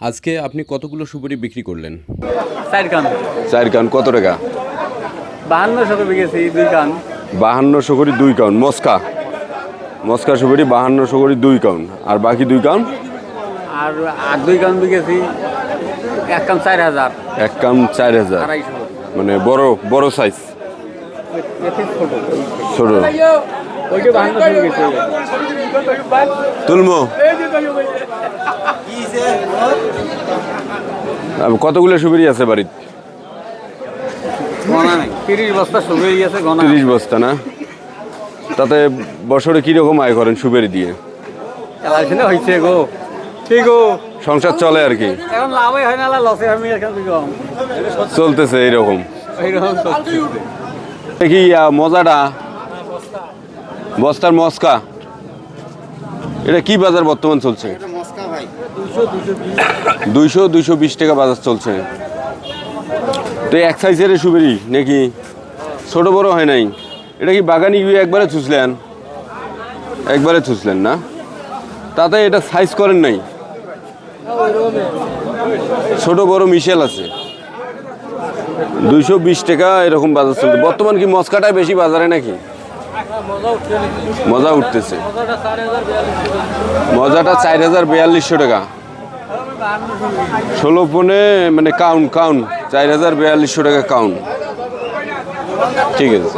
আজকে আপনি কতগুলো সুপারি বিক্রি করলেন? 4 কান। 4 কান কত টাকা? 5200 করে গেছি 2 কান। 5200 করে 2 কাউন মস্কা মস্কা সুপারি 5200 করে 2 কাউন আর বাকি 2 কাউন আর 2 কান বিকেছি 1 কান 4000। 1 কাউন 4000 250। মানে বড় বড় সাইজ এতে ছোট। ছোট ওইটা 5200 করে গেছে। তুলমো কতগুলো সুপারি আছে বাড়িতে? গনা নাই 30 বস্তা সুপারি আছে গনা। 30 বস্তা না? তাতে বছরে কিরকম আয় করেন সুপারি দিয়ে? এলাইছিনে হইছে গো। ঠিক গো। সংসার চলে আর কি, এখন লাভই হয় না লসে আমি এখন কি কম। চলতেছে এইরকম। এইরকম চলছে। দেখি মজাটা বস্তার মস্কা, এটা কি বাজার বর্তমান চলছে? 200-220 টাকা বাজার চলছে। তো এক সাইজের সুপারি নাকি ছোট বড় হয় নাই? এটা কি বাগানি গিয়ে একবারে চুষলেন? একবারে চুষলেন না? তাতে এটা সাইজ করেন নাই, ছোট বড় মিশেল আছে। 220 টাকা এরকম বাজার চলছে বর্তমান। কি মস্কাটাই বেশি বাজারে নাকি? মজা উঠতেছে। মজাটা 4042 টাকা 16 পনে মানে কাউন 4042 টাকা কাউন। ঠিক আছে।